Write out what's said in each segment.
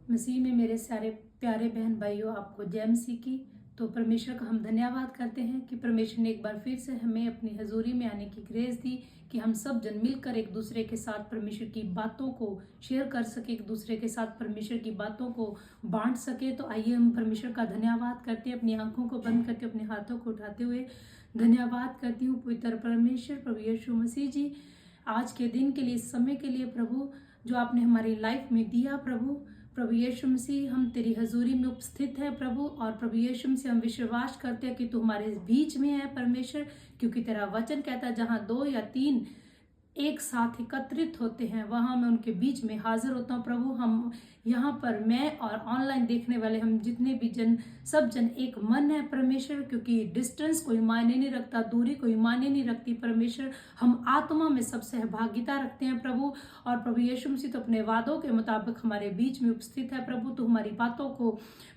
मसीह में मेरे सारे प्यारे बहन भाइयों, आपको जय मसीह की। तो परमेश्वर का हम धन्यवाद करते हैं कि परमेश्वर ने एक बार फिर से हमें अपनी हजूरी में आने की ग्रेस दी कि हम सब जन मिलकर एक दूसरे के साथ परमेश्वर की बातों को शेयर कर सके, एक दूसरे के साथ परमेश्वर की बातों को बांट सके। तो आइए हम परमेश्वर का धन्यवाद करते हैं, अपनी आंखों को बंद करके अपने हाथों को उठाते हुए धन्यवाद करती हूँ पवित्र परमेश्वर प्रभु यीशु मसीह जी, आज के दिन के लिए, इस समय के लिए प्रभु जो आपने हमारी लाइफ में दिया। प्रभु यीशु मसीह, हम तेरी हजूरी में उपस्थित है प्रभु, और प्रभु यीशु मसीह हम विश्वास करते हैं कि तू हमारे बीच में है परमेश्वर, क्योंकि तेरा वचन कहता है जहां 2 या 3 एक साथ एकत्रित होते हैं वहां मैं उनके बीच में हाजिर होता हूँ। प्रभु, हम यहाँ पर, मैं और ऑनलाइन देखने वाले हम जितने भी जन, सब जन एक मन है परमेश्वर, क्योंकि डिस्टेंस कोई मायने नहीं रखता, दूरी कोई मायने नहीं रखती परमेश्वर। हम आत्मा में सब सहभागिता रखते हैं प्रभु, और प्रभु यीशु मसीह तो अपने वादों के मुताबिक हमारे बीच में उपस्थित है प्रभु। तो हमारी बातों को,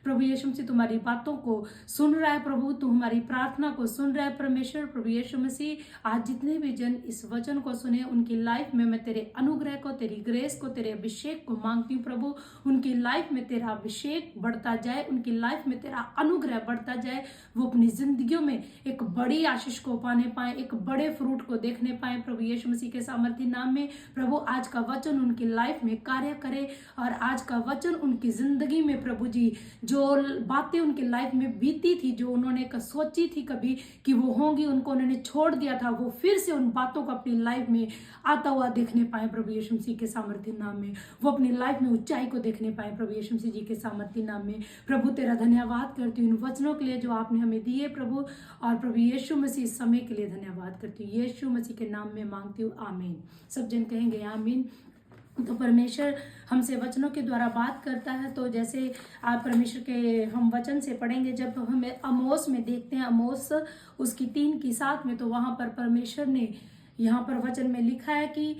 प्रभु यीशु मसीह तुम्हारी बातों को सुन रहा है प्रभु, तू हमारी प्रार्थना को सुन रहा है परमेश्वर। प्रभु यीशु मसीह, आज जितने भी जन इस वचन को सुने उनकी लाइफ में मैं तेरे अनुग्रह को, तेरी ग्रेस को, तेरे अभिषेक को मांगती हूँ प्रभु। उनकी लाइफ में तेरा अभिषेक बढ़ता जाए, उनकी लाइफ में तेरा अनुग्रह बढ़ता जाए, वो अपनी जिंदगियों में एक बड़ी आशीष को पाने पाए, एक बड़े फ्रूट को देखने पाए प्रभु यीशु मसीह के सामर्थी नाम में। प्रभु, आज का वचन उनकी लाइफ में कार्य करे, और आज का वचन उनकी जिंदगी में प्रभु जी, जो बातें उनकी लाइफ में बीती थी, जो उन्होंने सोची थी कभी कि वो होंगी, उनको उन्होंने छोड़ दिया था, वो फिर से उन बातों को अपनी लाइफ में आता हुआ देखने पाए प्रभु यीशु मसीह के सामर्थ्य नाम में। वो अपनी लाइफ में ऊंचाई को देखने पाए प्रभु यीशु मसीह जी के सामर्थ्य नाम में। प्रभु, तेरा धन्यवाद करती हूँ इन वचनों के लिए जो आपने हमें दिए प्रभु, और प्रभु यीशु मसीह इस समय के लिए धन्यवाद करती हूँ। यीशु मसीह के नाम में मांगती हूँ, आमीन। सब जन कहेंगे आमीन। तो परमेश्वर हमसे वचनों के द्वारा बात करता है। तो जैसे आप परमेश्वर के हम वचन से पढ़ेंगे, जब हमें अमोस में देखते हैं, अमोस उसकी 3 की 7 में, तो वहां पर परमेश्वर ने यहाँ पर वचन में लिखा है कि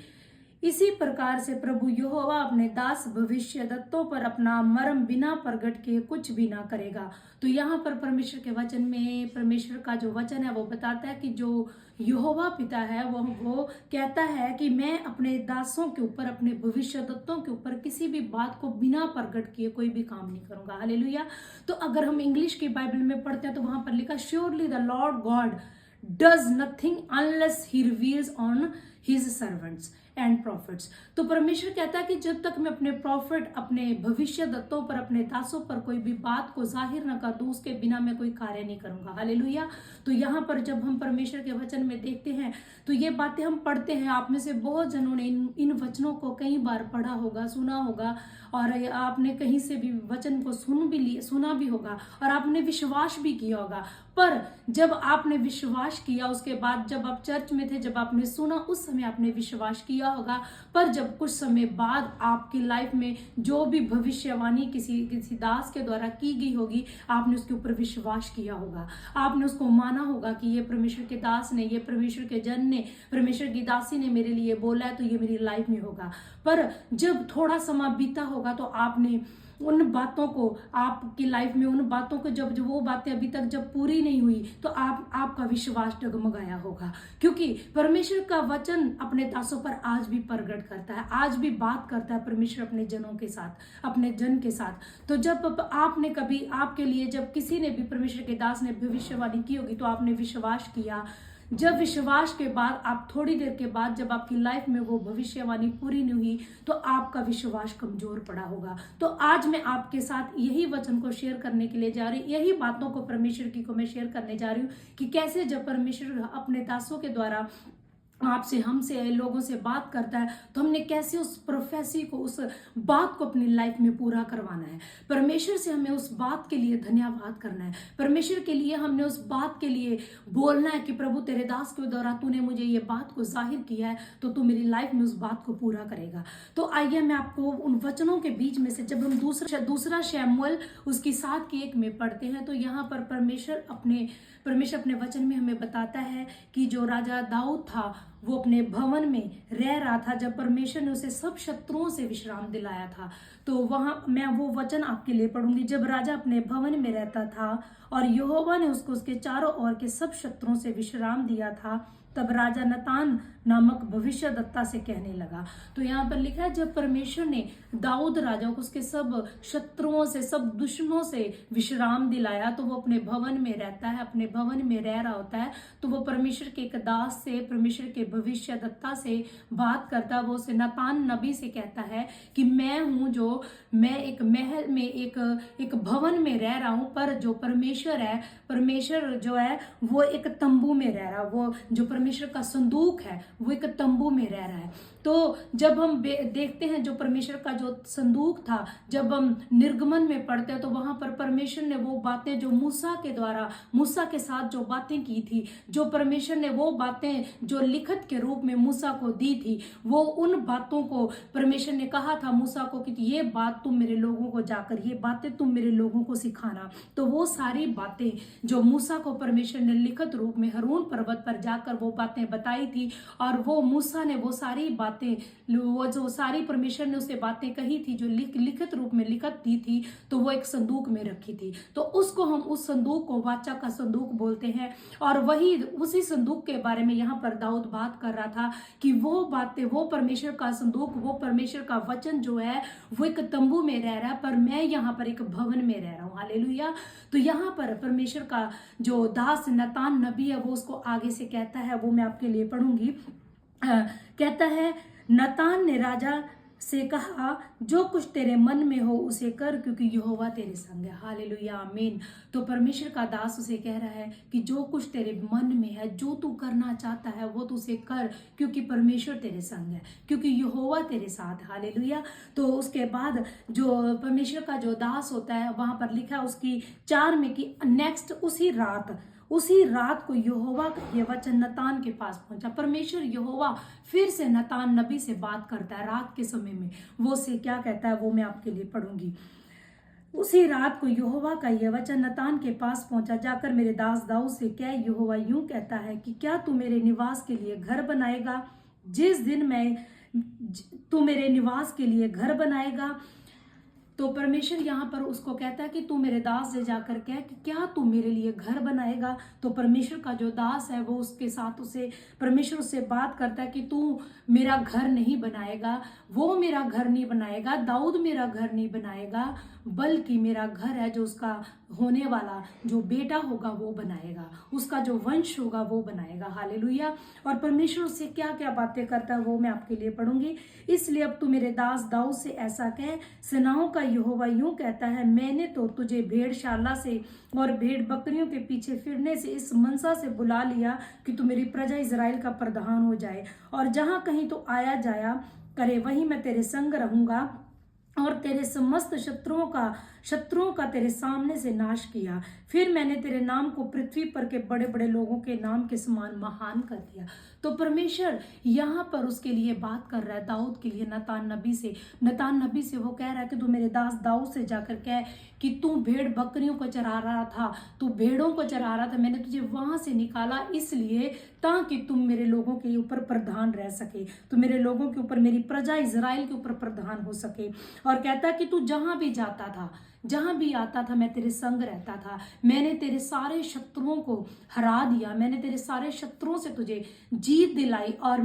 इसी प्रकार से प्रभु यहोवा अपने दास भविष्यद्वक्ताओं पर अपना मर्म बिना प्रगट किए कुछ भी ना करेगा। तो यहाँ पर परमेश्वर के वचन में, परमेश्वर का जो वचन है वो बताता है कि जो यहोवा पिता है वो कहता है कि मैं अपने दासों के ऊपर, अपने भविष्यद्वक्ताओं के ऊपर किसी भी बात को बिना प्रगट किए कोई भी काम नहीं करूंगा। हालेलुया। तो अगर हम इंग्लिश की बाइबल में पढ़ते हैं तो वहां पर लिखा, surely the Lord God does nothing unless he reveals on his servants and profits. तो परमेश्वर कहता है कि जब तक मैं अपने प्रॉफिट, अपने भविष्यद्वक्ताओं पर, अपने दासों पर कोई भी बात को जाहिर न कर दूं, उसके बिना मैं कोई कार्य नहीं करूंगा। हालेलुया। तो यहाँ पर जब हम परमेश्वर के वचन में देखते हैं तो ये बातें हम पढ़ते हैं, आप में से बहुत जनों ने इन वचनों को कई बार पढ़ा होगा, सुना होगा, और आपने कहीं से भी वचन को सुना भी होगा, और आपने विश्वास भी किया होगा। पर जब आपने विश्वास किया, उसके बाद जब आप चर्च में थे, जब आपने सुना, उस समय आपने विश्वास किया होगा। पर जब कुछ समय बाद आपकी लाइफ में जो भी भविष्यवाणी किसी दास के द्वारा की गई होगी, आपने उसके ऊपर विश्वास किया होगा, आपने उसको माना होगा कि ये परमेश्वर के दास ने, ये परमेश्वर के जन ने, परमेश्वर की दासी ने मेरे लिए बोला है, तो ये मेरी लाइफ में होगा। पर जब थोड़ा समय बीता होगा तो आपने उन बातों को, आपकी लाइफ में उन बातों को, जब वो बातें अभी तक जब पूरी नहीं हुई, तो आपका विश्वास डगमगाया होगा, क्योंकि परमेश्वर का वचन अपने दासों पर आज भी प्रकट करता है, आज भी बात करता है परमेश्वर अपने जनों के साथ, अपने जन के साथ। तो जब आपने कभी, आपके लिए जब किसी ने भी, परमेश्वर के दास ने भविष्यवाणी की होगी, तो आपने विश्वास किया। जब विश्वास के बाद, आप थोड़ी देर के बाद, जब आपकी लाइफ में वो भविष्यवाणी पूरी नहीं हुई, तो आपका विश्वास कमजोर पड़ा होगा। तो आज मैं आपके साथ यही वचन को शेयर करने के लिए जा रही हूँ, यही बातों को परमेश्वर की को मैं शेयर करने जा रही हूँ कि कैसे जब परमेश्वर अपने दासों के द्वारा आपसे, हमसे, लोगों से बात करता है, तो हमने कैसे उस प्रोफेसी को, उस बात को अपनी लाइफ में पूरा करवाना है। परमेश्वर से हमें उस बात के लिए धन्यवाद करना है, परमेश्वर के लिए हमने उस बात के लिए बोलना है कि प्रभु, तेरे दास के द्वारा तूने मुझे ये बात को जाहिर किया है, तो तू मेरी लाइफ में उस बात को पूरा करेगा। तो आइए मैं आपको उन वचनों के बीच में से, जब हम दूसरा शमूएल उसकी 7:1 में पढ़ते हैं, तो यहाँ पर परमेश्वर अपने वचन में हमें बताता है कि जो राजा दाऊद था, वो अपने भवन में रह रहा था जब परमेश्वर ने उसे सब शत्रुओं से विश्राम दिलाया था। तो वहां मैं वो वचन आपके लिए पढ़ूंगी। जब राजा अपने भवन में रहता था और यहोवा ने उसको उसके चारों ओर के सब शत्रुओं से विश्राम दिया था, तब राजा नतान नामक भविष्यद्वक्ता से कहने लगा। तो यहाँ पर लिखा है जब परमेश्वर ने दाऊद राजा को उसके सब शत्रुओं से, सब दुश्मनों से विश्राम दिलाया, तो वो अपने भवन में रहता है, अपने भवन में रह रहा होता है। तो वो परमेश्वर के एक दास से, परमेश्वर के भविष्यद्वक्ता से बात करता है। वो उसे नतान नबी से कहता है कि मैं एक महल में, एक भवन में रह रहा हूं, पर जो परमेश्वर है, परमेश्वर जो है वो एक तंबू में रह रहा है। वो जो परमेश्वर का संदूक है वो एक तंबू में रह रहा है। तो जब हम देखते हैं जो परमेश्वर का जो संदूक था, जब हम निर्गमन में पढ़ते हैं तो वहां पर परमेश्वर ने वो बातें जो मूसा के द्वारा, मूसा के साथ जो बातें की थी, जो परमेश्वर ने वो बातें जो लिखित के रूप में मूसा को दी थी, वो उन बातों को परमेश्वर ने कहा था मूसा को कि ये बात तुम मेरे लोगों को जाकर, ये बातें तुम मेरे लोगों को सिखाना। तो वो सारी बातें जो मूसा को परमेश्वर ने लिखित रूप में हरून पर्वत पर जाकर वो बातें बताई थी, और वो मूसा ने वो सारी बातें, वो जो सारी परमेश्वर ने उसे बातें कही थी जो लिखित रूप में लिखित दी थी, तो वो एक संदूक में रखी थी। तो उसको हम, उस संदूक को वाचा का संदूक बोलते हैं। और वही उसी संदूक के बारे में यहाँ पर दाऊद बात कर रहा था कि वो बातें, वो परमेश्वर का संदूक, वो परमेश्वर का वचन जो है वो एक तंबू में रह रहा है, पर मैं यहाँ पर एक भवन में रह रहा हूँ। हालेलुया। तो यहाँ पर परमेश्वर का जो दास नतान नबी है वो उसको आगे से कहता है, वो मैं आपके लिए पढ़ूंगी। कहता है, नतान ने राजा से कहा, जो कुछ तेरे मन में हो उसे कर, क्योंकि यहोवा तेरे संग है। हालेलुया, आमीन। तो परमेश्वर का दास उसे कह रहा है कि जो कुछ तेरे मन में है, जो तू करना चाहता है वो तू उसे कर, क्योंकि परमेश्वर तेरे संग है, क्योंकि यहोवा तेरे साथ। हालेलुया। तो उसके बाद जो परमेश्वर का जो दास होता है, वहां पर लिखा है उसकी 4 में कि नेक्स्ट उसी रात को यहोवा का ये वचन नतान के पास पहुंचा। परमेश्वर यहोवा फिर से नतान नबी से बात करता है रात के समय में। वो से क्या कहता है वो मैं आपके लिए पढ़ूंगी। उसी रात को यहोवा का यह वचन नतान के पास पहुंचा, जाकर मेरे दास दाऊद से कह, यहोवा यूं कहता है कि क्या तू मेरे निवास के लिए घर बनाएगा? जिस दिन तू मेरे निवास के लिए घर बनाएगा। तो परमेश्वर यहाँ पर उसको कहता है कि तू मेरे दास से जाकर कह कि क्या तू मेरे लिए घर बनाएगा। तो परमेश्वर का जो दास है वो उसके साथ परमेश्वर उससे बात करता है कि तू मेरा घर नहीं बनाएगा, वो मेरा घर नहीं बनाएगा, दाऊद मेरा घर नहीं बनाएगा, बल्कि मेरा घर है जो उसका होने वाला जो बेटा होगा वो बनाएगा, उसका जो वंश होगा वो बनाएगा। हालेलुया। और परमेश्वर उससे क्या क्या बातें करता है वो मैं आपके लिए पढ़ूंगी। इसलिए अब तू मेरे दास दाऊद से ऐसा कह, सेनाओं का यहोवा यूं कहता है, मैंने तो तुझे भेड़शाला से और भेड़ बकरियों के पीछे फिरने से इस मनसा से बुला लिया कि तू मेरी प्रजा इजराइल का प्रधान हो जाए, और जहां कहीं तो आया जाया करे वहीं मैं तेरे संग रहूंगा, और तेरे समस्त शत्रुओं का तेरे सामने से नाश किया। फिर मैंने तेरे नाम को पृथ्वी पर के बड़े बड़े लोगों के नाम के समान महान कर दिया। तो परमेश्वर यहाँ पर उसके लिए बात कर रहा है दाऊद के लिए नतान नबी से वो कह रहा है कि तू मेरे दास दाऊद से जाकर कह कि तू भेड़ बकरियों को चरा रहा था, तू भेड़ों को चरा रहा था, मैंने तुझे वहां से निकाला इसलिए ताकि तुम मेरे लोगों के ऊपर प्रधान रह सके, तू मेरे लोगों के ऊपर, मेरी प्रजा इजराइल के ऊपर प्रधान हो सके। और कहता कि तू जहां भी जाता था, जहां भी आता था, मैं तेरे संग रहता था, मैंने तेरे सारे शत्रुओं को हरा दिया, मैंने तेरे सारे शत्रुओं से तुझे जीत दिलाई, और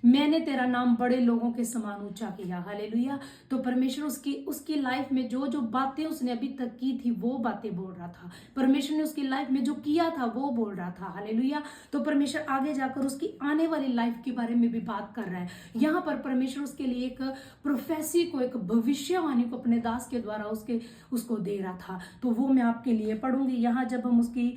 मैंने तेरा नाम बड़े लोगों के समान ऊंचा किया। हालेलुया। तो परमेश्वर उसकी लाइफ में जो जो बातें उसने अभी तक की थी वो बातें बोल रहा था, परमेश्वर ने उसकी लाइफ में जो किया था वो बोल रहा था। हालेलुया। तो परमेश्वर आगे जाकर उसकी आने वाली लाइफ के बारे में भी बात कर रहा है। यहाँ पर परमेश्वर उसके लिए एक प्रोफेसी को, एक भविष्यवाणी को अपने दास के द्वारा उसको दे रहा था। तो वो मैं आपके लिए पढ़ूंगी। यहाँ जब हम उसकी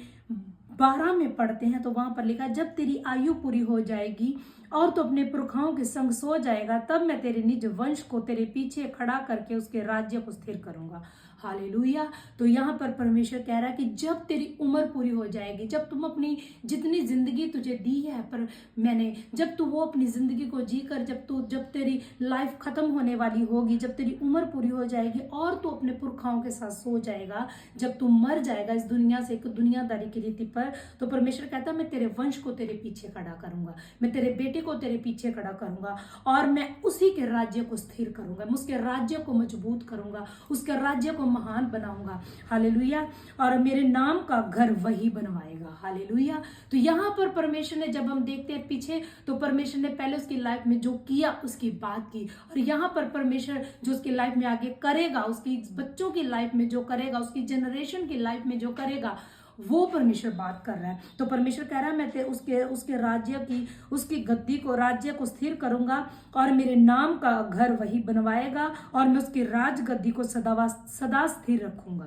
12 में पढ़ते हैं तो वहां पर लिखा, जब तेरी आयु पूरी हो जाएगी और तो अपने पुरखाओं के संग सो जाएगा, तब मैं तेरे निज वंश को तेरे पीछे खड़ा करके उसके राज्य को स्थिर करूंगा। हालेलुया। तो यहाँ पर परमेश्वर कह रहा है कि जब तेरी उम्र पूरी हो जाएगी, जब तुम अपनी जितनी जिंदगी तुझे दी है पर मैंने, जब तू वो अपनी जिंदगी को जी कर, जब तेरी लाइफ खत्म होने वाली होगी, जब तेरी उम्र पूरी हो जाएगी और तू अपने पुरखाओं के साथ सो जाएगा, जब तू मर जाएगा इस दुनिया से एक दुनियादारी की रीति पर, तो परमेश्वर कहता है मैं तेरे वंश को तेरे पीछे खड़ा करूंगा, मैं तेरे बेटे को तेरे पीछे खड़ा करूंगा और मैं उसी के राज्य को स्थिर करूंगा, मैं उसके राज्य को मजबूत करूंगा, उसके राज्य को महान बनाऊंगा। हालेलुया। और मेरे नाम का घर वही बनवाएगा। हालेलुया। तो यहाँ पर परमेश्वर ने, जब हम देखते हैं पीछे, तो परमेश्वर ने पहले उसकी लाइफ में जो किया उसकी बात की, और यहाँ पर परमेश्वर जो उसकी लाइफ में आगे करेगा, उसकी बच्चों की लाइफ में जो करेगा, उसकी जनरेशन की लाइफ में जो करेगा, वो परमेश्वर बात कर रहा है। तो परमेश्वर कह रहा है मैं उसके राज्य की, उसकी गद्दी को, राज्य को स्थिर करूंगा और मेरे नाम का घर वही बनवाएगा और मैं उसकी राज गद्दी को सदा स्थिर रखूंगा।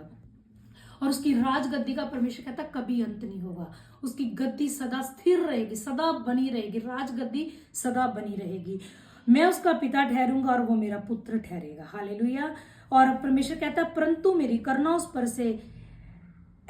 और उसकी राज गद्दी का परमेश्वर कहता कभी अंत नहीं होगा, उसकी गद्दी सदा स्थिर रहेगी, सदा बनी रहेगी, राज गद्दी सदा बनी रहेगी। मैं उसका पिता ठहरूंगा और वो मेरा पुत्र ठहरेगा। हालेलुया। और परमेश्वर कहता परंतु मेरी करुणा उस पर से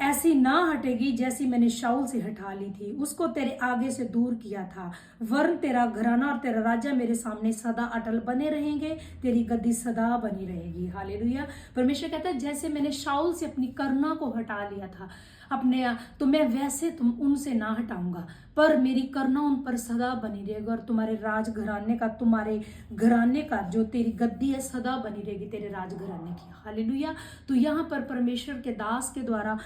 ऐसी ना हटेगी जैसी मैंने शाऊल से हटा ली थी, उसको तेरे आगे से दूर किया था, वरन तेरा घराना और तेरा राजा मेरे सामने सदा अटल बने रहेंगे, तेरी गद्दी सदा बनी रहेगी। हालेलुया। परमेश्वर कहता है जैसे मैंने शाऊल से अपनी करुणा को हटा लिया था अपने, तो मैं वैसे तुम उनसे ना हटाऊंगा, पर मेरी करुणा उन पर सदा बनी रहेगी और तुम्हारे राज घराने का, तुम्हारे घराने का जो तेरी गद्दी है सदा बनी रहेगी, तेरे राज घराने की। हालेलुया। तो यहाँ पर परमेश्वर के दास के द्वारा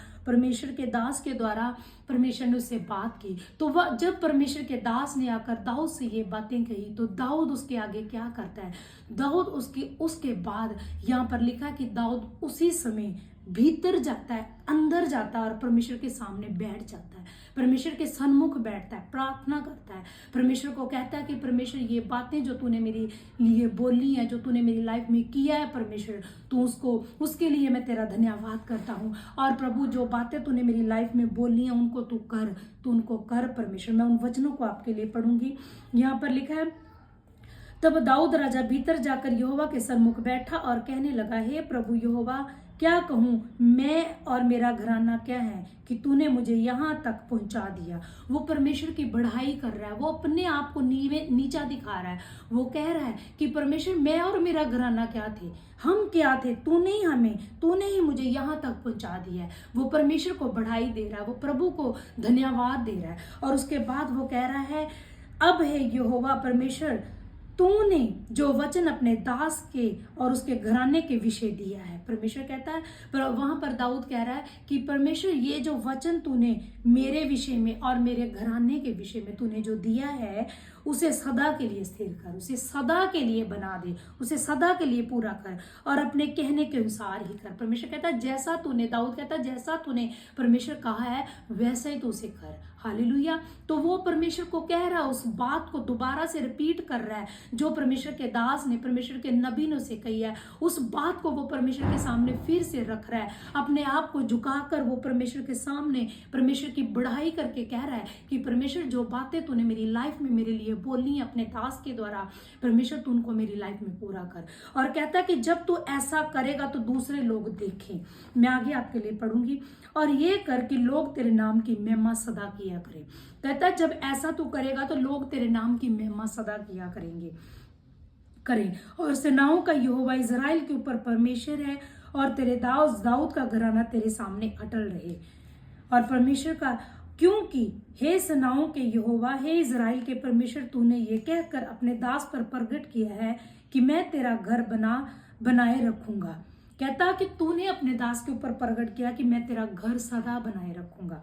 परमेश्वर ने उससे बात की। तो वह, जब परमेश्वर के दास ने आकर दाऊद से ये बातें कही, तो दाऊद उसके आगे क्या करता है? दाऊद उसके बाद यहाँ पर लिखा कि दाऊद उसी समय भीतर जाता है, अंदर जाता है और परमेश्वर के सामने बैठ जाता है, परमेश्वर के सन्मुख बैठता है, प्रार्थना करता है, परमेश्वर को कहता है कि परमेश्वर ये बातें जो तूने मेरे लिए बोली है, जो तूने मेरी लाइफ में किया है, परमेश्वर तू उसके लिए मैं तेरा धन्यवाद करता हूँ। और प्रभु जो बातें तूने मेरी लाइफ में बोली है उनको उनको कर परमेश्वर। मैं उन वचनों को आपके लिए पढ़ूंगी। यहाँ पर लिखा है तब दाऊद राजा भीतर जाकर यहोवा के सन्मुख बैठा और कहने लगा, हे प्रभु यहोवा, क्या कहूँ मैं और मेरा घराना क्या है कि तूने मुझे यहाँ तक पहुंचा दिया। वो परमेश्वर की बढ़ाई कर रहा है, वो अपने आप को नीचा दिखा रहा है। वो कह रहा है कि परमेश्वर मैं और मेरा घराना क्या थे, हम क्या थे, तूने ही मुझे यहाँ तक पहुंचा दिया है। वो परमेश्वर को बढ़ाई दे रहा है, वो प्रभु को धन्यवाद दे रहा है। और उसके बाद वो कह रहा है, अब है यहोवा परमेश्वर, तूने जो वचन अपने दास के और उसके घराने के विषय दिया है। परमेश्वर कहता है, पर वहां पर दाऊद कह रहा है कि परमेश्वर ये जो वचन तूने मेरे विषय में और मेरे घराने के विषय में तूने जो दिया है, उसे सदा के लिए स्थिर कर, उसे सदा के लिए बना दे, उसे सदा के लिए पूरा कर और अपने कहने के अनुसार ही कर। परमेश्वर कहता है जैसा तूने, दाऊद कहता है जैसा तूने परमेश्वर कहा है वैसा ही तू उसे कर। हालेलुया। तो वो परमेश्वर को कह रहा है, उस बात को दोबारा से रिपीट कर रहा है जो परमेश्वर के दास ने, परमेश्वर के नबी ने उसे कही है। उस बात को वो परमेश्वर के सामने फिर से रख रहा है, अपने आप को झुकाकर वो परमेश्वर के सामने परमेश्वर की बढ़ाई करके कह रहा है कि परमेश्वर जो बातें तूने मेरी लाइफ में मेरे लिए बोली है अपने दास के द्वारा, परमेश्वर तू उनको मेरी लाइफ में पूरा कर। और कहता है कि जब तू ऐसा करेगा तो दूसरे लोग देखें। मैं आगे आपके लिए पढ़ूंगी। और ये कर कि लोग तेरे नाम की महिमा सदा किया करें। कहता है जब ऐसा तू करेगा तो लोग तेरे नाम की महिमा सदा किया करें। और सेनाओं का यहोवा इजराइल के ऊपर परमेश्वर है और तेरे दाऊद का घराना तेरे सामने अटल रहे। और परमेश्वर का, क्योंकि हे सेनाओं के यहोवा, हे इजराइल के परमेश्वर, तूने ये कहकर अपने दास पर प्रगट किया है कि मैं तेरा घर बनाए रखूंगा। कहता कि तूने अपने दास के ऊपर प्रगट किया कि मैं तेरा घर सदा बनाए रखूंगा।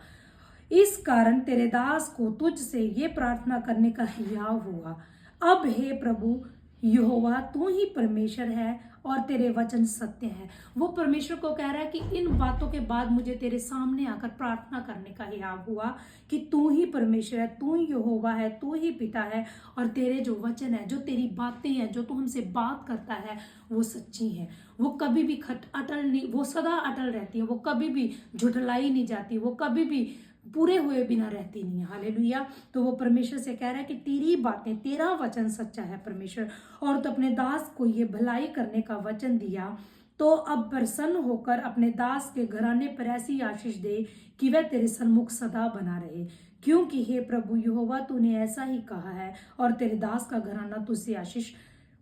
इस कारण तेरे दास को तुझसे ये प्रार्थना करने का हियाव हुआ, अब हे प्रभु यहोवा, तू ही परमेश्वर है और तेरे वचन सत्य है। वो परमेश्वर को कह रहा है कि इन बातों के बाद मुझे तेरे सामने आकर प्रार्थना करने का हियाव हुआ कि तू ही परमेश्वर है, तू ही यहोवा है, तू ही पिता है और तेरे जो वचन है, जो तेरी बातें हैं, जो तू हमसे बात करता है वो सच्ची है। वो कभी भी अटल नहीं, वो सदा अटल रहती है, वो कभी भी झुठलाई नहीं जाती, वो कभी भी पूरे हुए बिना रहती नहीं है। हालेलुया। तो वो परमेश्वर से कह रहा है कि तेरी बातें, तेरा वचन सच्चा है परमेश्वर, और तो अपने दास को ये भलाई करने का वचन दिया, तो अब प्रसन्न होकर अपने दास के घराने पर ऐसी आशीष दे कि वह तेरे सन्मुख सदा बना रहे, क्योंकि हे प्रभु यहोवा, तूने ऐसा ही कहा है और तेरे दास का घराना तुझसे आशीष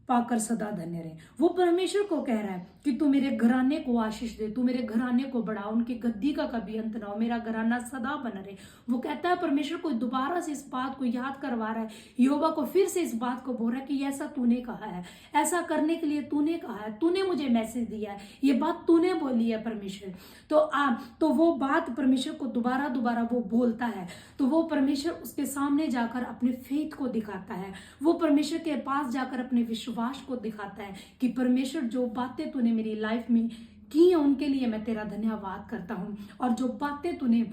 पाकर सदा धन्य रहे। वो परमेश्वर को कह रहा है कि तू मेरे घराने को आशीष दे, तू मेरे घराने को बढ़ा, उनकी गद्दी का कभी अंत ना हो, मेरा घराना सदा बना रहे। वो कहता है, परमेश्वर को दोबारा से इस बात को याद करवा रहा है, योबा को फिर से इस बात को बोल रहा है कि ऐसा तूने कहा है, ऐसा करने के लिए तूने कहा है, तूने मुझे मैसेज दिया है, ये बात तूने बोली है परमेश्वर। तो वो बात परमेश्वर को दोबारा दोबारा वो बोलता है। तो वो परमेश्वर उसके सामने जाकर अपने फेथ को दिखाता है, वो परमेश्वर के पास जाकर अपने विश्वास को दिखाता है कि परमेश्वर जो बातें तूने मेरी लाइफ में की है उनके लिए मैं तेरा धन्यवाद करता हूँ, और जो बातें तूने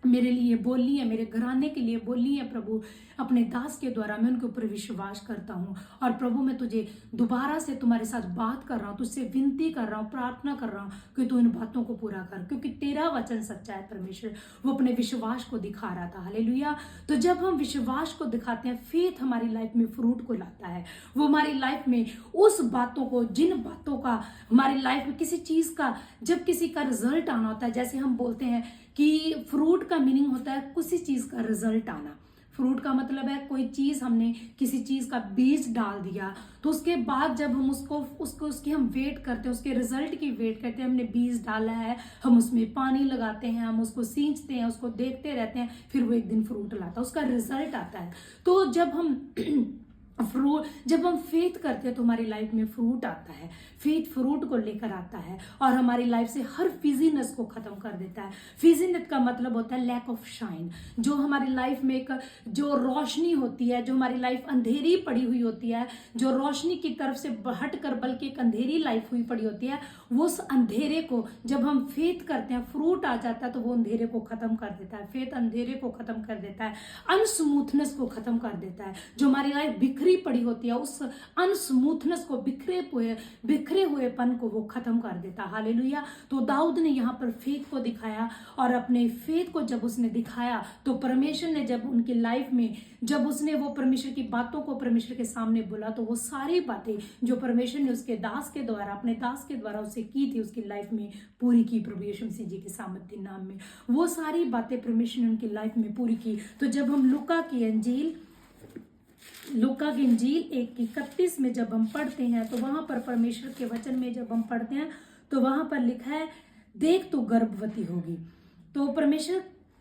मेरे लिए बोली है, मेरे घराने के लिए बोली है प्रभु अपने दास के द्वारा, मैं उनके ऊपर विश्वास करता हूँ। और प्रभु मैं तुझे दोबारा से तुम्हारे साथ बात कर रहा हूँ, तुझसे विनती कर रहा हूँ, प्रार्थना कर रहा हूँ कि तू इन बातों को पूरा कर, क्योंकि तेरा वचन सच्चा है। परमेश्वर वो अपने विश्वास को दिखा रहा था। हालेलुया। तो जब हम विश्वास को दिखाते हैं, फेथ हमारी लाइफ में फ्रूट को लाता है। वो हमारी लाइफ में उस बातों को, जिन बातों का हमारी लाइफ में किसी चीज का, जब किसी का रिजल्ट आना होता है, जैसे हम बोलते हैं कि फ्रूट का मीनिंग होता है किसी चीज का रिजल्ट आना। फ्रूट का मतलब है कोई चीज, हमने किसी चीज का बीज डाल दिया, तो उसके बाद जब हम उसकी हम वेट करते हैं, उसके रिजल्ट की वेट करते हैं। हमने बीज डाला है, हम उसमें पानी लगाते हैं, हम उसको सींचते हैं, उसको देखते रहते हैं, फिर वो एक दिन फ्रूट लाता है, उसका रिजल्ट आता है। तो जब हम फेथ करते हैं तो हमारी लाइफ में फ्रूट आता है। फेथ फ्रूट को लेकर आता है और हमारी लाइफ से हर फिजीनेस को खत्म कर देता है। फिजीनेस का मतलब होता है लैक ऑफ शाइन। जो हमारी लाइफ में एक जो रोशनी होती है, जो हमारी लाइफ अंधेरी पड़ी हुई होती है, जो रोशनी की तरफ से हट कर बल्कि एक अंधेरी लाइफ हुई पड़ी होती है, वो उस अंधेरे को जब हम फेथ करते हैं, फ्रूट आ जाता है, तो वो अंधेरे को खत्म कर देता है। फेथ अंधेरे को खत्म कर देता है, अनस्मूथनेस को खत्म कर देता है। जो हमारी लाइफ बिखरी पड़ी होती है, उस अनस्मूथनेस को, बिखरे हुएपन को वो खत्म कर देता। हालेलुया। तो दाऊद ने यहाँ पर फेथ को दिखाया, और अपने फेथ को जब उसने दिखाया तो परमेश्वर ने जब उनकी लाइफ में, जब उसने वो परमेश्वर की बातों को परमेश्वर के सामने बोला, तो वो सारी बातें जो परमेश्वर ने उसके दास के द्वारा, अपने दास के द्वारा उसे की थी, उसकी लाइफ में पूरी की। प्रभु यीशु मसीह जी के सामर्थ्य नाम में वो सारी बातें परमेश्वर ने उनकी लाइफ में पूरी की। तो जब हम लूका की इंजील 1:31 में जब हम पढ़ते हैं, तो वहां पर परमेश्वर के वचन में जब हम पढ़ते हैं, तो वहां पर लिखा है, देख तू गर्भवती होगी। तो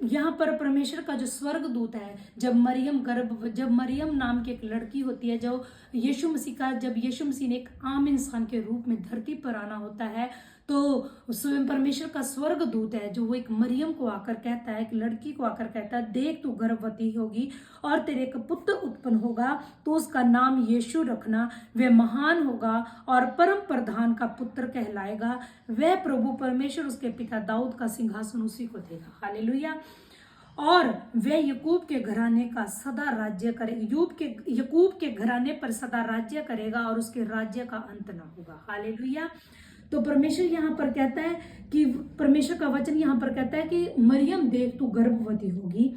यहाँ पर परमेश्वर का जो स्वर्ग दूत है, जब मरियम नाम की एक लड़की होती है, जब यीशु मसीह ने एक आम इंसान के रूप में धरती पर आना होता है, तो स्वयं परमेश्वर का स्वर्ग दूत है जो वो एक मरियम को आकर कहता है, एक लड़की को आकर कहता है, देख तू गर्भवती होगी और तेरे एक पुत्र उत्पन्न होगा, तो उसका नाम यीशु रखना। वह महान होगा और परम प्रधान का पुत्र कहलाएगा। वह प्रभु परमेश्वर उसके पिता दाऊद का सिंहासन उसी को देगा। हालेलुया। और वह यकूब के घराने का सदा राज्य करेगा, यकूब के घराने पर सदा राज्य करेगा और उसके राज्य का अंत ना होगा। हालेलुया। तो परमेश्वर यहाँ पर कहता है कि, परमेश्वर का वचन यहाँ पर कहता है कि मरियम देख तू गर्भवती होगी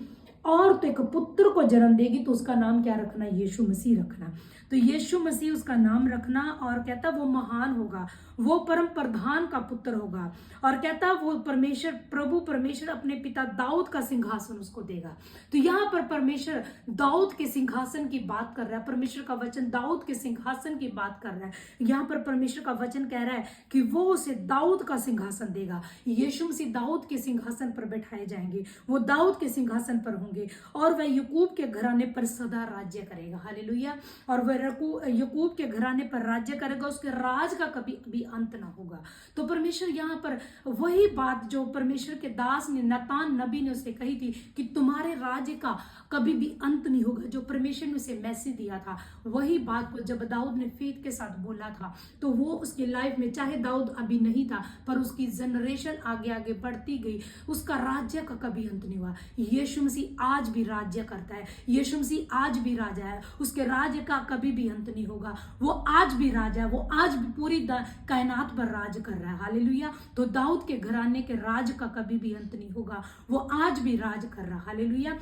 और तो एक पुत्र को जन्म देगी, तो उसका नाम क्या रखना? यीशु मसीह रखना। तो यीशु मसीह उसका नाम रखना, और कहता वो महान होगा, वो परम प्रधान का पुत्र होगा, और कहता वो प्रभु परमेश्वर अपने पिता दाऊद का सिंहासन उसको देगा। तो यहाँ पर परमेश्वर दाऊद के सिंहासन की बात कर रहा है। परमेश्वर का वचन दाऊद के सिंहासन की बात कर रहा है। यहाँ पर परमेश्वर का वचन कह रहा है कि वो उसे दाऊद का सिंहासन देगा। यीशु मसीह दाऊद के सिंहासन पर बैठाए जाएंगे, वो दाऊद के सिंहासन पर होंगे, और वह यकूब के घराने पर सदा राज्य करेगा। हालेलुया। और वह यकूब के घराने पर राज्य करेगा, उसके राज का कभी अंत ना होगा। तो परमेश्वर यहाँ पर वही बात जो परमेश्वर के दास ने, नतान नबी ने उसे कही थी कि तुम्हारे राज्य का कभी भी अंत नहीं होगा, जो परमेश्वर ने उसे मैसेज दिया था, वही बात को जब दाऊद ने फेथ के साथ बोला था, तो वो उसकी लाइफ में, चाहे दाऊद अभी नहीं था, पर उसकी जनरेशन आगे आगे बढ़ती गई, उसका राज्य का कभी अंत नहीं हुआ। यीशु मसीह आज भी राज्य करता है, यीशु मसीह आज भी राजा है, उसके राज्य का कभी भी अंत नहीं होगा। वो आज भी राजा है, वो आज भी पूरी कायनात पर राज कर रहा है। हालेलुया। तो दाऊद के घराने के राज का कभी भी अंत नहीं होगा, वो आज भी राज कर रहा है। हालेलुया।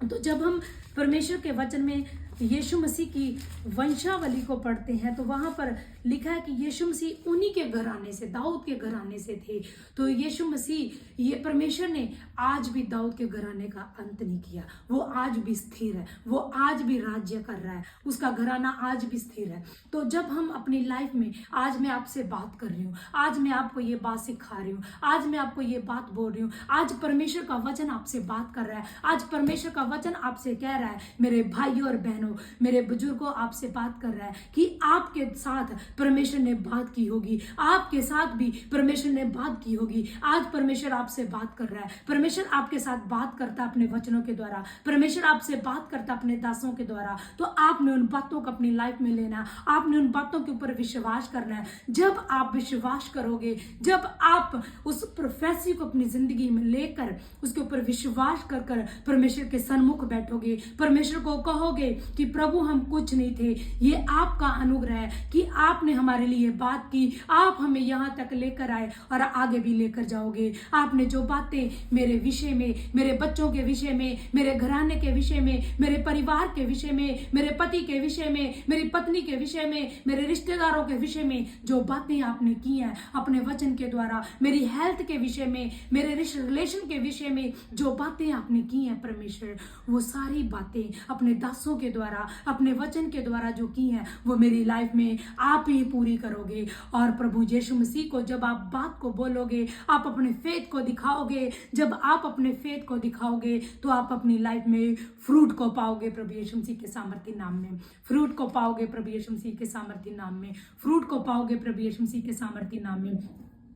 तो जब हम परमेश्वर के वचन में यीशु मसीह की वंशावली को पढ़ते हैं तो वहां पर लिखा है कि यीशु मसीह उन्हीं के घराने से, दाऊद के घराने से थे। तो यीशु मसीह, ये परमेश्वर ने आज भी दाऊद के घराने का अंत नहीं किया। वो आज भी स्थिर है, वो आज भी राज्य कर रहा है, उसका घराना आज भी स्थिर है। तो जब हम अपनी लाइफ में, आज मैं आपसे बात कर रही हूँ, आज मैं आपको ये बात सिखा रही हूँ, आज मैं आपको ये बात बोल रही हूँ, आज परमेश्वर का वचन आपसे बात कर रहा है, आज परमेश्वर का वचन आपसे कह रहा है, मेरे भाइयों और बहनों, मेरे बुजुर्गों, आपसे बात कर रहा है कि आपके साथ परमेश्वर ने बात की होगी, आपके साथ भी परमेश्वर ने बात की होगी। आज परमेश्वर आपसे बात कर रहा है, परमेश्वर आपके साथ बात करता अपने वचनों के द्वारा, परमेश्वर आपसे बात करता अपने दासों के द्वारा। तो आपने उन बातों को अपनी लाइफ में लेना, आपने उन बातों के ऊपर विश्वास करना है। जब आप विश्वास करोगे, जब आप उस प्रोफेसी को अपनी जिंदगी में लेकर उसके ऊपर विश्वास कर कर परमेश्वर के सन्मुख बैठोगे, परमेश्वर को कहोगे कि प्रभु हम कुछ नहीं थे, ये आपका अनुग्रह है कि आपने हमारे लिए बात की, आप हमें यहाँ तक लेकर आए और आगे भी लेकर जाओगे। आपने जो बातें मेरे विषय में, मेरे बच्चों के विषय में, मेरे घराने के विषय में, मेरे परिवार के विषय में, मेरे पति के विषय में, मेरी पत्नी के विषय में, मेरे रिश्तेदारों के विषय में जो बातें आपने की हैं अपने वचन के द्वारा, मेरी हेल्थ के विषय में, मेरे रिलेशन के विषय में जो बातें आपने की हैं परमेश्वर, वो सारी बातें अपने दासों के द्वारा, अपने वचन के द्वारा जो की हैं, वो मेरी लाइफ में आप ही पूरी करोगे। और प्रभु यीशु मसीह को जब आप बात को बोलोगे, आप अपने फेथ को दिखाओगे, जब आप अपने फेथ को दिखाओगे तो आप अपनी लाइफ में फ्रूट को पाओगे प्रभु यीशु मसीह के सामर्थ्य नाम में, फ्रूट को पाओगे प्रभु यीशु मसीह के सामर्थ्य नाम में, फ्रूट को पाओगे प्रभु यीशु मसीह के सामर्थ्य नाम में।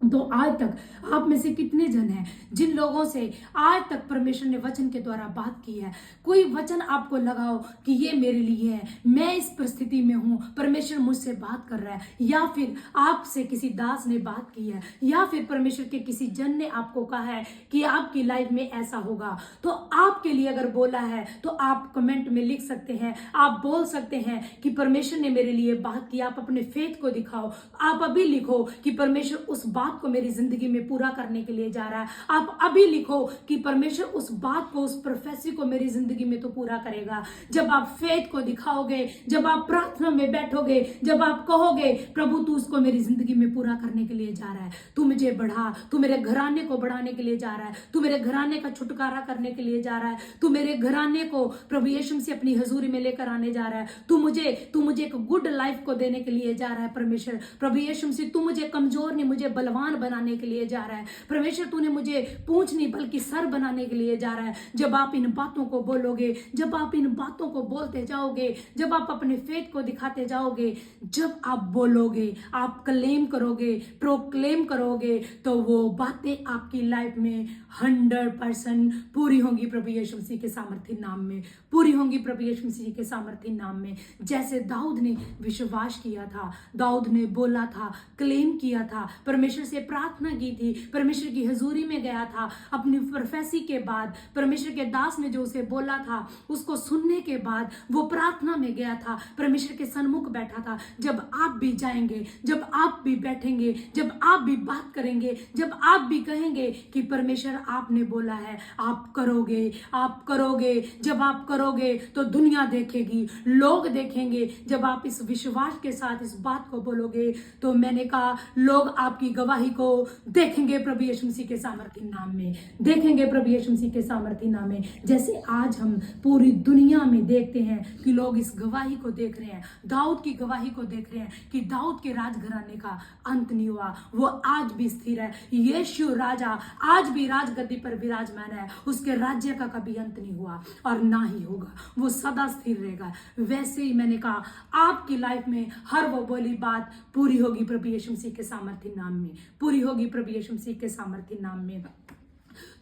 तो आज तक आप में से कितने जन हैं जिन लोगों से आज तक परमेश्वर ने वचन के द्वारा बात की है? कोई वचन आपको लगाओ कि ये मेरे लिए है, मैं इस परिस्थिति में हूं, परमेश्वर मुझसे बात कर रहा है, या फिर आपसे किसी दास ने बात की है, या फिर परमेश्वर के किसी जन ने आपको कहा है कि आपकी लाइफ में ऐसा होगा। तो आपके लिए अगर बोला है तो आप कमेंट में लिख सकते हैं, आप बोल सकते हैं कि परमेश्वर ने मेरे लिए बात की। आप अपने फेथ को दिखाओ, आप अभी लिखो कि परमेश्वर उस बात को मेरी जिंदगी में पूरा करने के लिए जा रहा है। आप अभी लिखो कि परमेश्वर उस बात को, उस प्रोफेसी को मेरी जिंदगी में तो पूरा करेगा। जब आप फेथ को दिखाओगे, जब आप प्रार्थना में बैठोगे, जब आप कहोगे प्रभु तू उसको मेरी जिंदगी में पूरा करने के लिए जा रहा है, तू मुझे बढ़ा, तू मेरे घराने को बढ़ाने के लिए जा रहा है, तू मेरे घराने का छुटकारा करने के लिए जा रहा है, तू मेरे घराने को प्रभु यीशु से अपनी हजूरी में लेकर आने जा रहा है, तू मुझे एक गुड लाइफ को देने के लिए जा रहा है परमेश्वर। प्रभु यीशु से तू मुझे कमजोर नहीं, मुझे बलवान बनाने के लिए जा रहा है परमेश्वर। तूने मुझे पूंछ नहीं बल्कि सर बनाने के लिए जा रहा है। जब आप इन बातों को बोलोगे, जब आप इन बातों को बोलते जाओगे, जब आप अपने फेथ को दिखाते जाओगे, जब आप बोलोगे, आप क्लेम करोगे, प्रोक्लेम करोगे, तो वो बातें आपकी लाइफ में 100% पूरी होंगी प्रभु यीशु मसीह के सामर्थ्य नाम में, पूरी होंगी प्रभु यीशु मसीह के सामर्थ्य नाम में। जैसे दाऊद ने विश्वास किया था, दाऊद ने बोला था, क्लेम किया था, परमेश्वर से प्रार्थना की थी, परमेश्वर की हजूरी में गया था, अपनी प्रोफेसी के बाद परमेश्वर के दास ने जो उसे बोला था उसको सुनने के बाद वो प्रार्थना में गया था, परमेश्वर के सन्मुख बैठा था। जब आप भी जाएंगे, जब आप भी बैठेंगे, जब आप भी बात करेंगे, जब आप भी कहेंगे कि परमेश्वर आपने बोला है, आप करोगे, आप करोगे, जब आप करोगे तो दुनिया देखेगी, लोग देखेंगे। जब आप इस विश्वास के साथ इस बात को बोलोगे तो मैंने कहा लोग आपकी गवाही को देखेंगे प्रभु यीशु मसीह के सामर्थ्य नाम में, देखेंगे प्रभु यीशु मसीह के सामर्थ्य नाम में। जैसे आज हम पूरी दुनिया में देखते हैं कि लोग इस गवाही को देख रहे हैं, दाऊद की गवाही को देख रहे हैं कि दाऊद के राजघराने का अंत नहीं हुआ, वो आज भी स्थिर है। यीशु राजा आज भी राजगद्दी पर विराजमान है, उसके राज्य का कभी अंत नहीं हुआ और ना ही होगा, वो सदा स्थिर रहेगा। वैसे ही मैंने कहा आपकी लाइफ में हर वो बोली बात पूरी होगी प्रभु यीशु मसीह के सामर्थ्य नाम में, पूरी होगी प्रभु यीशु मसीह के सामर्थ्य नाम में।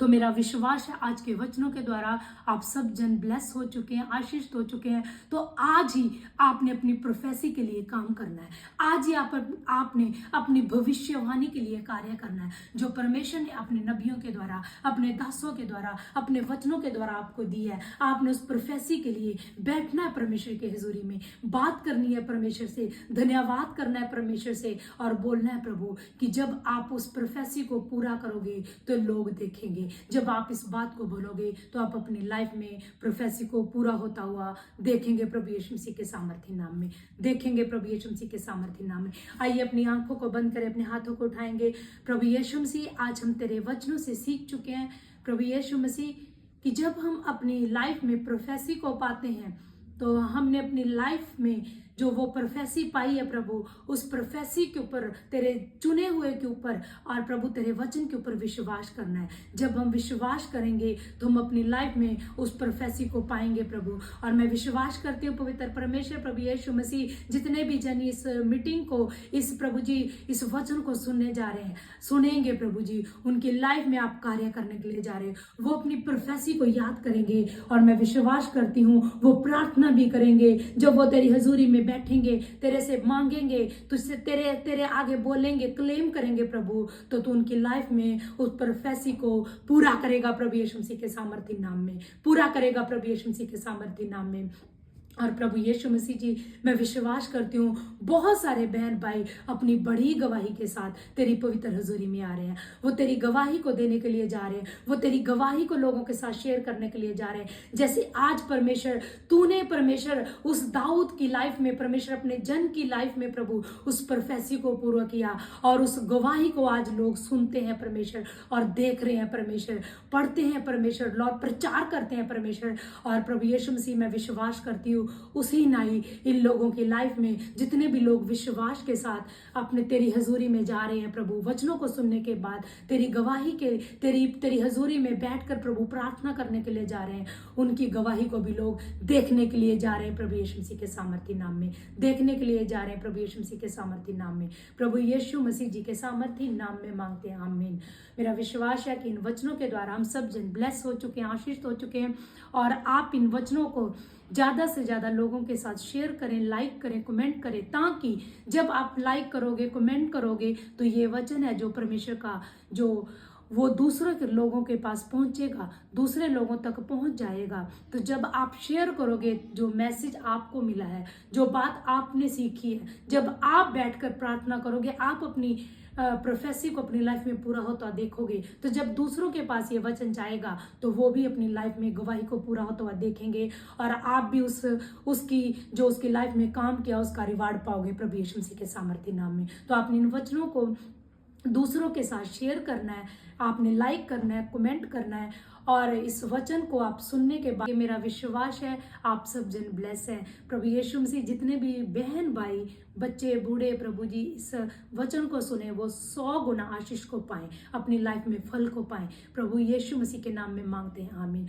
तो मेरा विश्वास है आज के वचनों के द्वारा आप सब जन ब्लेस हो चुके हैं, आशीषित हो चुके हैं। तो आज ही आपने अपनी प्रोफेसी के लिए काम करना है, आज ही आपने अपनी भविष्यवाणी के लिए कार्य करना है। जो परमेश्वर ने अपने नबियों के द्वारा, अपने दासों के द्वारा, अपने वचनों के द्वारा आपको दी है, आपने उस प्रोफेसी के लिए बैठना है परमेश्वर के हुजूरी में, बात करनी है परमेश्वर से, धन्यवाद करना है परमेश्वर से और बोलना है प्रभु कि जब आप उस प्रोफेसी को पूरा करोगे तो लोग देखेंगे, देखेंगे। जब आप इस बात को बोलोगे तो आप अपनी लाइफ में प्रोफेसी को पूरा होता हुआ देखेंगे प्रभु यीशु मसीह के सामर्थ्य नाम में, देखेंगे प्रभु यीशु मसीह के सामर्थ्य नाम में। आइए अपनी आंखों को बंद करें, अपने हाथों को उठाएंगे। प्रभु यीशु मसीह, आज हम तेरे वचनों से सीख चुके हैं प्रभु यीशु मसीह कि जब हम अपनी लाइफ में प्रोफेसी को पाते हैं तो हमने अपनी लाइफ में जो वो प्रोफेसी पाई है प्रभु, उस प्रोफेसी के ऊपर, तेरे चुने हुए के ऊपर और प्रभु तेरे वचन के ऊपर विश्वास करना है। जब हम विश्वास करेंगे तो हम अपनी लाइफ में उस प्रोफेसी को पाएंगे प्रभु। और मैं विश्वास करती हूँ पवित्र परमेश्वर प्रभु यीशु मसीह, जितने भी जन इस मीटिंग को, इस प्रभु जी इस वचन को सुनने जा रहे हैं, सुनेंगे प्रभु जी, उनकी लाइफ में आप कार्य करने के लिए जा रहे हो। वो अपनी प्रोफेसी को याद करेंगे और मैं विश्वास करती हूँ वो प्रार्थना भी करेंगे। जब वो तेरी हजूरी में बैठेंगे, तेरे से मांगेंगे, तुझसे तेरे आगे बोलेंगे, क्लेम करेंगे प्रभु, तो तू उनकी लाइफ में उस प्रोफेसी को पूरा करेगा प्रभु यीशु मसीह के सामर्थ्य नाम में, पूरा करेगा प्रभु यीशु मसीह के सामर्थ्य नाम में। और प्रभु यीशु मसीह जी, मैं विश्वास करती हूँ बहुत सारे बहन भाई अपनी बड़ी गवाही के साथ तेरी पवित्र हजूरी में आ रहे हैं। वो तेरी गवाही को देने के लिए जा रहे हैं, वो तेरी गवाही को लोगों के साथ शेयर करने के लिए जा रहे हैं। जैसे आज परमेश्वर, तूने परमेश्वर उस दाऊद की लाइफ में, परमेश्वर अपने जन की लाइफ में प्रभु उस प्रोफेसी को पूरा किया और उस गवाही को आज लोग सुनते हैं परमेश्वर और देख रहे हैं परमेश्वर, पढ़ते हैं परमेश्वर, लॉर्ड प्रचार करते हैं परमेश्वर। और प्रभु यीशु मसीह, मैं विश्वास करती हूँ उसी नाई इन लोगों की लाइफ में, जितने भी लोग विश्वास के साथ अपने तेरी हजूरी में जा रहे हैं प्रभु, वचनों को सुनने के बाद तेरी गवाही के, तेरी हजूरी में बैठकर प्रभु प्रार्थना करने के लिए जा रहे हैं, उनकी गवाही को भी लोग देखने के लिए जा रहे हैं प्रभु यीशु मसीह के सामर्थ्य नाम में, देखने के लिए जा रहे हैं प्रभु यीशु मसीह के सामर्थ्य नाम में, प्रभु यीशु मसीह जी के सामर्थ्य नाम में मांगते हैं, आमीन। मेरा विश्वास है कि इन वचनों के द्वारा हम सब जन ब्लेस हो चुके हैं, आशीष हो चुके हैं। और आप इन वचनों को ज़्यादा से ज़्यादा लोगों के साथ शेयर करें, लाइक करें, कमेंट करें, ताकि जब आप लाइक करोगे, कमेंट करोगे तो ये वचन है जो परमेश्वर का, जो वो दूसरों के लोगों के पास पहुंचेगा, दूसरे लोगों तक पहुंच जाएगा। तो जब आप शेयर करोगे जो मैसेज आपको मिला है, जो बात आपने सीखी है, जब आप बैठकर प्रार्थना करोगे, आप अपनी प्रोफेसी को अपनी लाइफ में पूरा होता देखोगे, तो जब दूसरों के पास ये वचन जाएगा तो वो भी अपनी लाइफ में गवाही को पूरा होता हुआ देखेंगे और आप भी उसकी लाइफ में काम किया उसका रिवार्ड पाओगे प्रभु यीशु मसीह के सामर्थ्य नाम में। तो आपने इन वचनों को दूसरों के साथ शेयर करना है, आपने लाइक करना है, कमेंट करना है और इस वचन को आप सुनने के बाद मेरा विश्वास है आप सब जन ब्लेस हैं। प्रभु यीशु मसीह, जितने भी बहन भाई, बच्चे, बूढ़े प्रभु जी इस वचन को सुने, वो 100 गुना आशीष को पाएं, अपनी लाइफ में फल को पाएं। प्रभु यीशु मसीह के नाम में मांगते हैं, आमीन।